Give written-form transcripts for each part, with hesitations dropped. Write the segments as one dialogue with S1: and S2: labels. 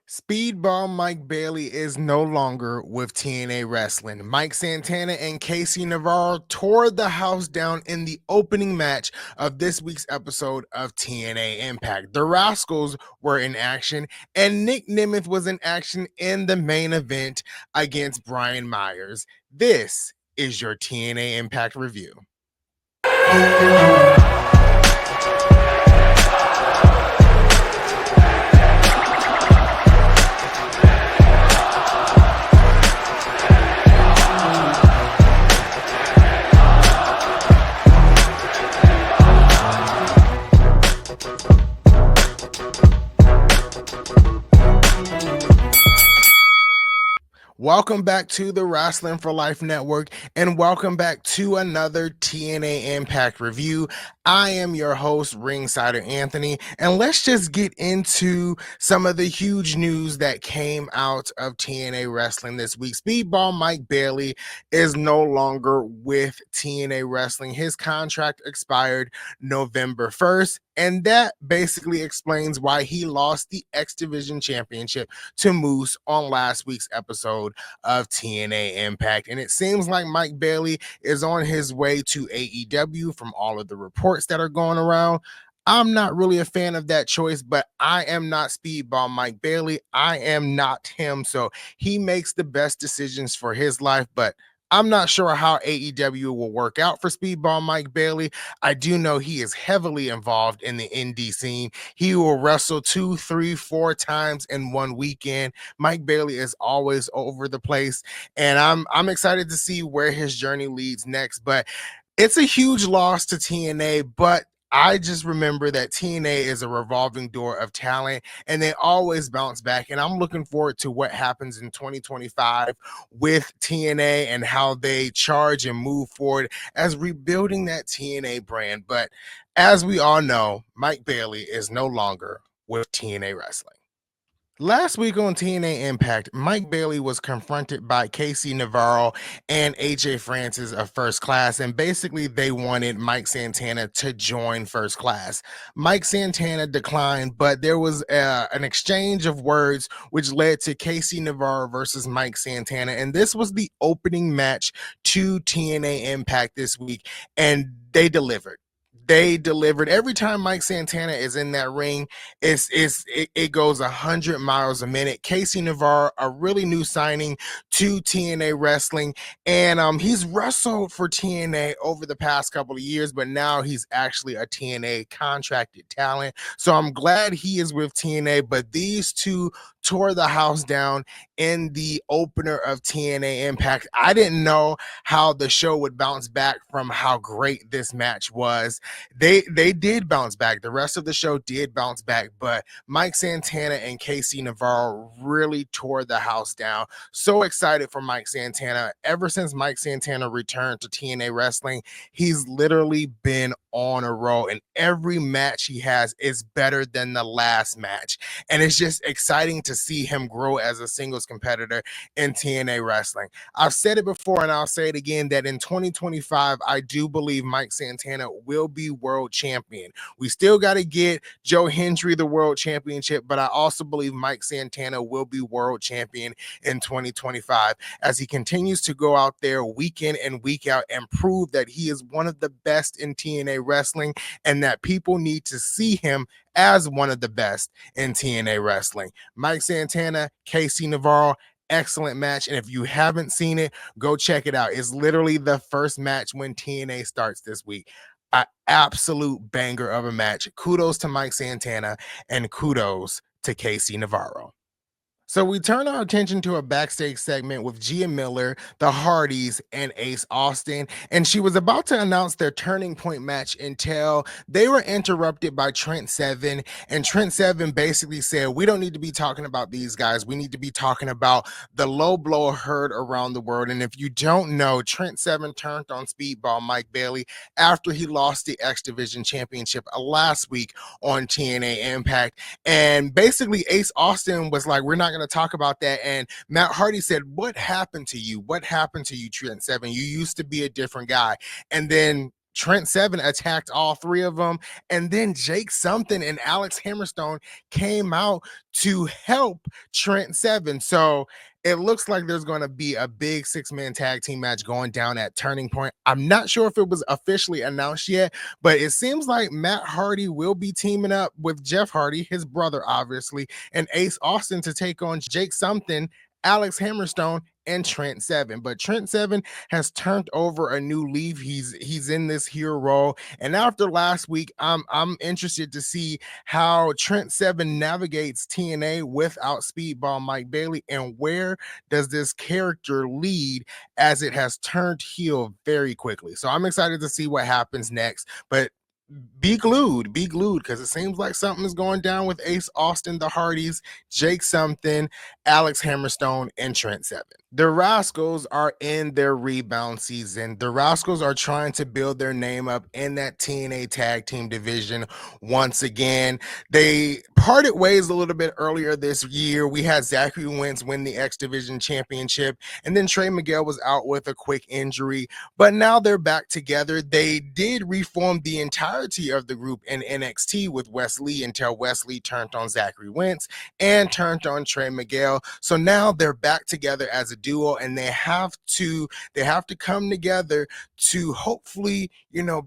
S1: Speedball Mike Bailey is no longer with TNA Wrestling. Mike Santana and Casey Navarro tore the house down in the opening match of this week's episode of TNA Impact. The Rascals were in action, and Nick Nemeth was in action in the main event against Brian Myers. This is your TNA Impact review. Welcome back to the Wrasslin for Life Network, and welcome back to another TNA Impact review. I am your host, Ringsider Anthony, and let's just get into some of the huge news that came out of TNA Wrestling this week. Speedball Mike Bailey is no longer with TNA Wrestling. His contract expired November 1st, and that basically explains why he lost the X Division Championship to Moose on last week's episode of TNA Impact. And it seems like Mike Bailey is on his way to AEW from all of the reports that are going around. I'm not really a fan of that choice, but I am not Speedball Mike Bailey. I am not him. So he makes the best decisions for his life, but I'm not sure how AEW will work out for Speedball Mike Bailey. I do know he is heavily involved in the indie scene. He will wrestle 2, 3, 4 times in one weekend. Mike Bailey is always over the place, and I'm excited to see where his journey leads next. But it's a huge loss to TNA, but I just remember that TNA is a revolving door of talent and they always bounce back. And I'm looking forward to what happens in 2025 with TNA and how they charge and move forward as rebuilding that TNA brand. But as we all know, Mike Bailey is no longer with TNA Wrestling. Last week on TNA Impact, Mike Bailey was confronted by Casey Navarro and AJ Francis of First Class, and basically they wanted Mike Santana to join First Class. Mike Santana declined, but there was an exchange of words which led to Casey Navarro versus Mike Santana, and this was the opening match to TNA Impact this week, and they delivered. They delivered. Every time Mike Santana is in that ring, it goes 100 miles a minute. Casey Navarro, a really new signing to TNA Wrestling, and he's wrestled for TNA over the past couple of years, but now he's actually a TNA contracted talent. So I'm glad he is with TNA, but these two tore the house down in the opener of TNA Impact. I didn't know how the show would bounce back from how great this match was. They did bounce back. The rest of the show did bounce back, but Mike Santana and Casey Navarro really tore the house down. So excited for Mike Santana. Ever since Mike Santana returned to TNA Wrestling, he's literally been on a roll, and every match he has is better than the last match. And it's just exciting to see him grow as a singles competitor in TNA Wrestling. I've said it before and I'll say it again that in 2025, I do believe Mike Santana will be world champion. We still got to get Joe Hendry the world championship, but I also believe Mike Santana will be world champion in 2025 as he continues to go out there week in and week out and prove that he is one of the best in TNA Wrestling and that people need to see him as one of the best in TNA Wrestling. Mike Santana, Casey Navarro, excellent match. And if you haven't seen it, go check it out. It's literally the first match when TNA starts this week. An absolute banger of a match. Kudos to Mike Santana and kudos to Casey Navarro. So we turn our attention to a backstage segment with Gia Miller, the Hardys, and Ace Austin, and she was about to announce their turning point match until they were interrupted by Trent Seven, and Trent Seven basically said, we don't need to be talking about these guys. We need to be talking about the low blow heard around the world. And if you don't know, Trent Seven turned on Speedball Mike Bailey after he lost the X Division Championship last week on TNA Impact. And basically Ace Austin was like, we're not going to talk about that. And Matt Hardy said, what happened to you? What happened to you, Trent Seven? You used to be a different guy. And then Trent Seven attacked all three of them, and then Jake Something and Alex Hammerstone came out to help Trent Seven. So it looks like there's going to be a big six-man tag team match going down at Turning Point. I'm not sure if it was officially announced yet, but it seems like Matt Hardy will be teaming up with Jeff Hardy, his brother, obviously, and Ace Austin to take on Jake Something, Alex Hammerstone, and Trent Seven. But Trent Seven has turned over a new leaf. He's in this hero role. And after last week, I'm interested to see how Trent Seven navigates TNA without Speedball Mike Bailey, and where does this character lead as it has turned heel very quickly. So I'm excited to see what happens next. But be glued, because it seems like something is going down with Ace Austin, the Hardys, Jake Something, Alex Hammerstone, and Trent Seven. The Rascals are in their rebound season. The Rascals are trying to build their name up in that TNA tag team division once again. They parted ways a little bit earlier this year. We had Zachary Wentz win the X Division championship, and then Trey Miguel was out with a quick injury, but now they're back together. They did reform the entirety of the group in NXT with Wrasslin until Wrasslin turned on Zachary Wentz and turned on Trey Miguel. So now they're back together as a duo, and they have to come together to hopefully,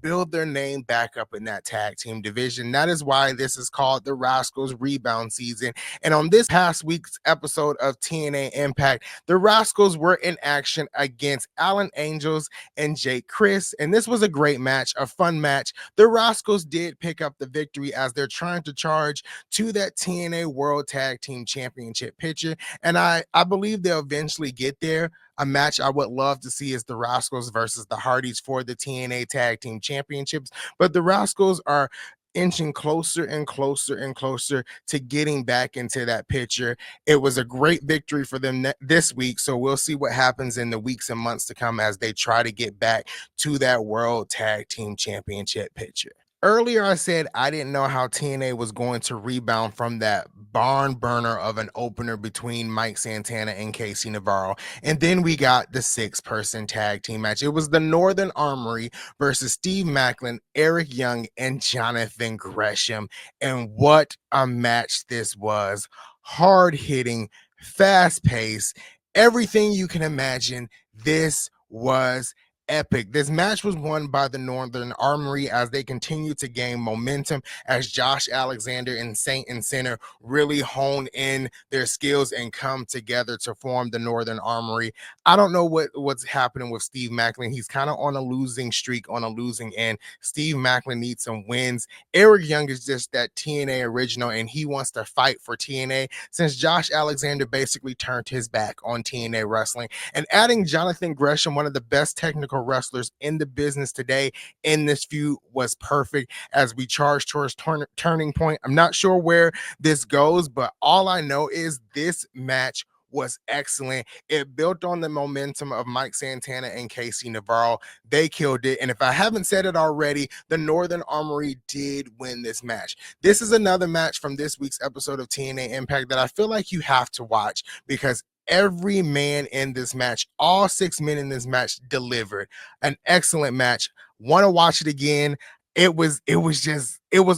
S1: build their name back up in that tag team division. That is why this is called the Rascals Rebound Season. And on this past week's episode of TNA Impact, the Rascals were in action against Alan Angels and Jake Chris, and this was a great match, a fun match. The Rascals did pick up the victory as they're trying to charge to that TNA World Tag Team Championship picture, and I believe they'll eventually get there. A match I would love to see is the Rascals versus the Hardys for the TNA Tag Team Championships, but the Rascals are inching closer and closer and closer to getting back into that picture. It was a great victory for them this week, so we'll see what happens in the weeks and months to come as they try to get back to that World Tag Team Championship picture. Earlier, I said I didn't know how TNA was going to rebound from that barn burner of an opener between Mike Santana and Casey Navarro. And then we got the 6-person tag team match. It was the Northern Armory versus Steve Macklin, Eric Young, and Jonathan Gresham. And what a match this was. Hard hitting, fast paced, everything you can imagine. This was epic. This match was won by the Northern Armory as they continue to gain momentum as Josh Alexander and Saint and Sinner really hone in their skills and come together to form the Northern Armory. I don't know what's happening with Steve Macklin. He's kind of on a losing streak, on a losing end. Steve Macklin needs some wins. Eric Young is just that TNA original, and he wants to fight for TNA since Josh Alexander basically turned his back on TNA wrestling. And adding Jonathan Gresham, one of the best technical wrestlers in the business today, in this feud was perfect as we charge towards Turning Point. I'm not sure where this goes, but all I know is this match was excellent. It built on the momentum of Mike Santana and Casey Navarro. They killed it. And if I haven't said it already, the Northern Armory did win this match. This is another match from this week's episode of TNA Impact that I feel like you have to watch, because every man in this match, all 6 men in this match, delivered an excellent match. Want to watch it again? It was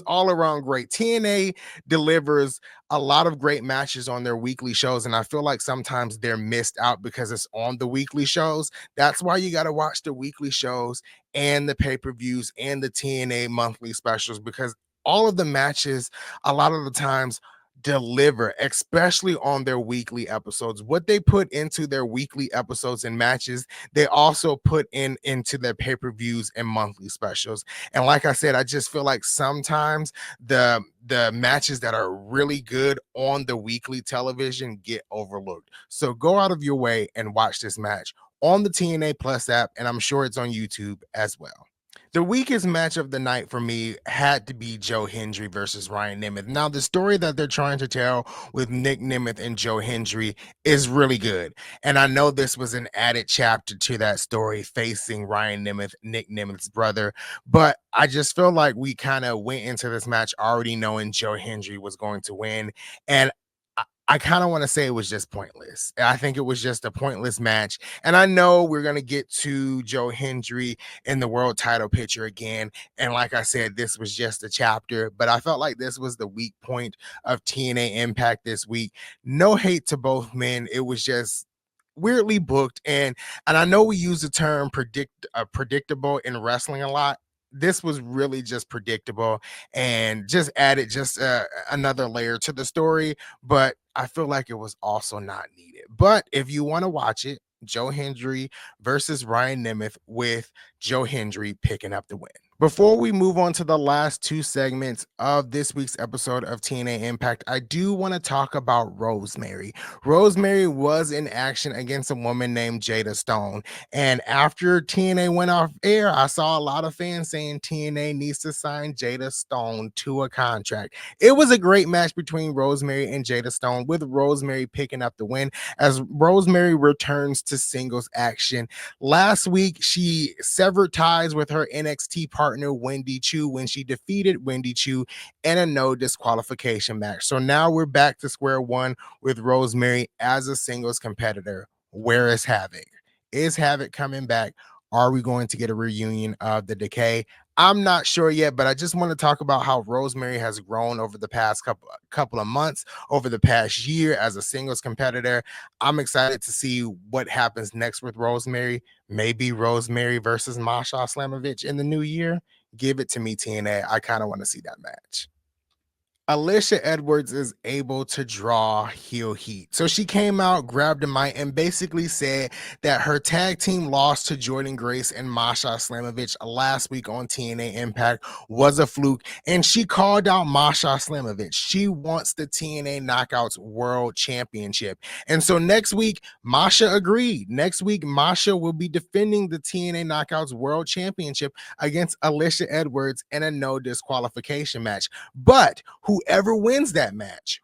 S1: all around great. TNA delivers a lot of great matches on their weekly shows, and I feel like sometimes they're missed out because it's on the weekly shows. That's why you got to watch the weekly shows and the pay-per-views and the TNA monthly specials, because all of the matches, a lot of the times, deliver, especially on their weekly episodes. What they put into their weekly episodes and matches, they also put into their pay-per-views and monthly specials. And like I said, I just feel like sometimes the matches that are really good on the weekly television get overlooked. So go out of your way and watch this match on the TNA Plus app, and I'm sure it's on YouTube as well. The weakest match of the night for me had to be Joe Hendry versus Ryan Nemeth. Now, the story that they're trying to tell with Nick Nemeth and Joe Hendry is really good. And I know this was an added chapter to that story, facing Ryan Nemeth, Nick Nemeth's brother. But I just feel like we kind of went into this match already knowing Joe Hendry was going to win. And I kind of want to say it was just pointless. I think it was just a pointless match. And I know we're going to get to Joe Hendry in the world title picture again. And like I said, this was just a chapter, but I felt like this was the weak point of TNA Impact this week. No hate to both men. It was just weirdly booked. And I know we use the term predictable in wrestling a lot. This was really just predictable and just added just another layer to the story, but I feel like it was also not needed. But if you want to watch it, Joe Hendry versus Ryan Nemeth with Joe Hendry picking up the win. Before we move on to the last two segments of this week's episode of TNA Impact, I do want to talk about Rosemary. Rosemary was in action against a woman named Jada Stone. And after TNA went off air, I saw a lot of fans saying TNA needs to sign Jada Stone to a contract. It was a great match between Rosemary and Jada Stone, with Rosemary picking up the win as Rosemary returns to singles action. Last week, she severed ties with her NXT partner, Wendy Chu, when she defeated Wendy Chu in a no disqualification match. So now we're back to square one with Rosemary as a singles competitor. Where is Havoc? Is Havoc coming back? Are we going to get a reunion of the Decay? I'm not sure yet, but I just want to talk about how Rosemary has grown over the past couple of months, over the past year as a singles competitor. I'm excited to see what happens next with Rosemary. Maybe Rosemary versus Masha Slamovich in the new year. Give it to me, TNA. I kind of want to see that match. Alicia Edwards is able to draw heel heat. So she came out, grabbed a mic, and basically said that her tag team loss to Jordan Grace and Masha Slamovich last week on TNA Impact was a fluke. And she called out Masha Slamovich. She wants the TNA Knockouts World Championship. And so next week, Masha agreed. Next week, Masha will be defending the TNA Knockouts World Championship against Alicia Edwards in a no disqualification match. But whoever wins that match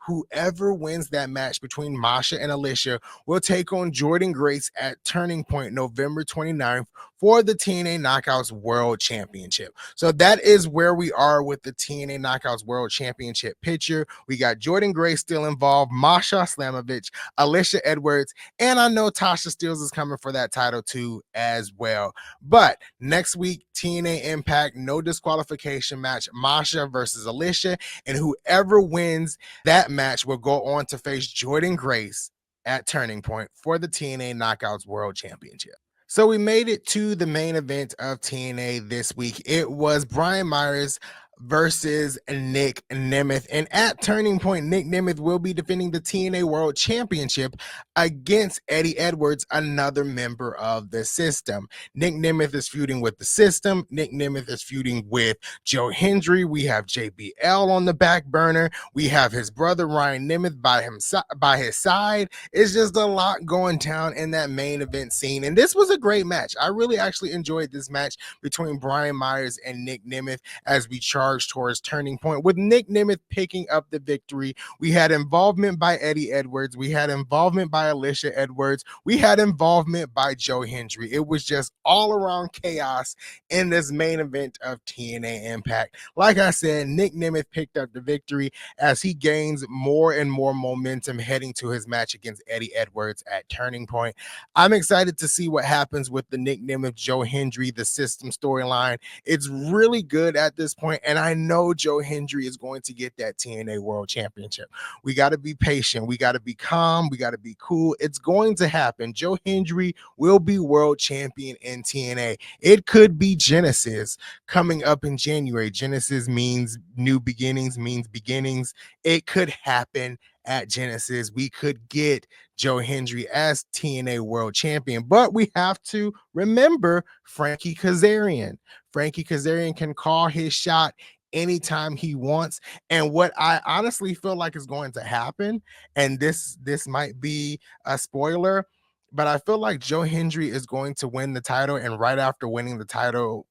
S1: between Masha and Alicia will take on Jordan Grace at Turning Point November 29th for the TNA Knockouts World Championship. So that is where we are with the TNA Knockouts World Championship picture. We got Jordan Grace still involved, Masha Slamovich, Alicia Edwards, and I know Tasha Steelz is coming for that title too as well. But next week, TNA Impact, no disqualification match, Masha versus Alicia, and whoever wins that match will go on to face Jordan Grace at Turning Point for the TNA Knockouts World Championship. So we made it to the main event of TNA this week. It was Brian Myers versus Nick Nemeth. And at Turning Point, Nick Nemeth will be defending the TNA World Championship against Eddie Edwards, another member of the System. Nick Nemeth is feuding with the System. Nick Nemeth is feuding with Joe Hendry. We have JBL on the back burner. We have his brother Ryan Nemeth by his side. It's just a lot going down in that main event scene. And this was a great match. I really actually enjoyed this match between Brian Myers and Nick Nemeth as we charged towards Turning Point, with Nick Nemeth picking up the victory. We had involvement by Eddie Edwards. We had involvement by Alicia Edwards. We had involvement by Joe Hendry. It was just all around chaos in this main event of TNA Impact. Like I said, Nick Nemeth picked up the victory as he gains more and more momentum heading to his match against Eddie Edwards at Turning Point. I'm excited to see what happens with the Nick Nemeth, Joe Hendry, the System storyline. It's really good at this point, and I know Joe Hendry is going to get that TNA World Championship. We got to be patient. We got to be calm. We got to be cool. It's going to happen. Joe Hendry will be world champion in TNA. It could be Genesis coming up in January. Genesis means new beginnings, means beginnings. It could happen at Genesis. We could get Joe Hendry as TNA World Champion, but we have to remember Frankie Kazarian. Frankie Kazarian can call his shot anytime he wants. And what I honestly feel like is going to happen, and this might be a spoiler, but I feel like Joe Hendry is going to win the title, and right after winning the title,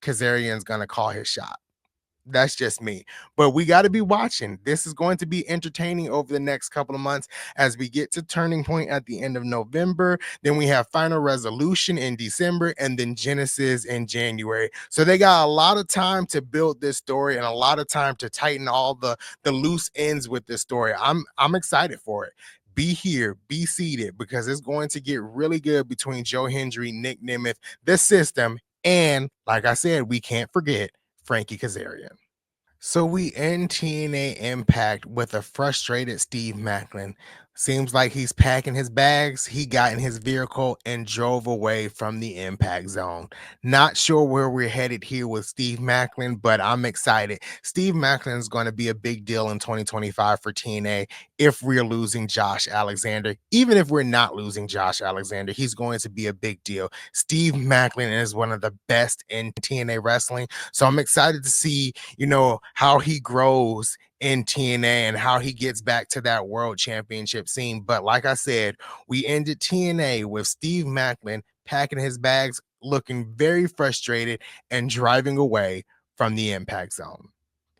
S1: Kazarian's going to call his shot. That's just me. But we got to be watching. This is going to be entertaining over the next couple of months as we get to Turning Point at the end of November. Then we have Final Resolution in December and then Genesis in January. So they got a lot of time to build this story and a lot of time to tighten all the loose ends with this story. I'm excited for it. Be here, be seated, because it's going to get really good between Joe Hendry, Nick Nemeth, the system, and like I said, we can't forget Frankie Kazarian. So we end TNA Impact with a frustrated Steve Macklin. Seems like he's packing his bags. He got in his vehicle and drove away from the impact zone. Not sure where we're headed here with Steve Macklin, but I'm excited. Steve Macklin is going to be a big deal in 2025 for TNA if we're losing Josh Alexander. Even if we're not losing Josh Alexander, he's going to be a big deal. Steve Macklin is one of the best in TNA wrestling. So I'm excited to see, how he grows in TNA and how he gets back to that world championship scene. But like I said, we ended TNA with Steve Macklin packing his bags, looking very frustrated and driving away from the impact zone.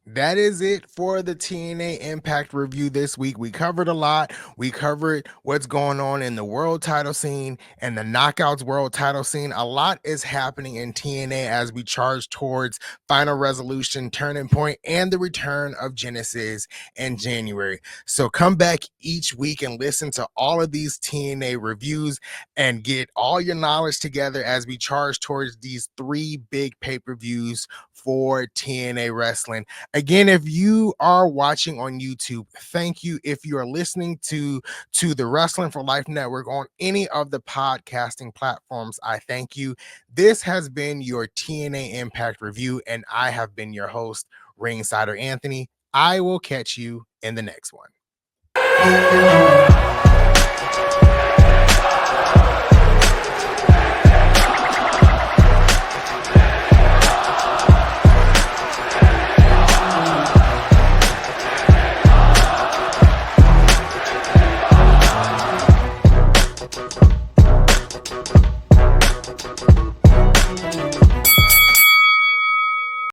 S1: That is it for the TNA Impact review this week. We covered a lot. We covered what's going on in the world title scene and the Knockouts world title scene. A lot is happening in TNA as we charge towards Final Resolution, Turning Point, and the return of Genesis in January. So come back each week and listen to all of these TNA reviews and get all your knowledge together as we charge towards these three big pay-per-views for TNA wrestling. Again, if you are watching on YouTube, thank you. If you are listening to the Wrestling for Life Network on any of the podcasting platforms, I thank you. This has been your TNA Impact review, and I have been your host, Ringsider Anthony. I will catch you in the next one.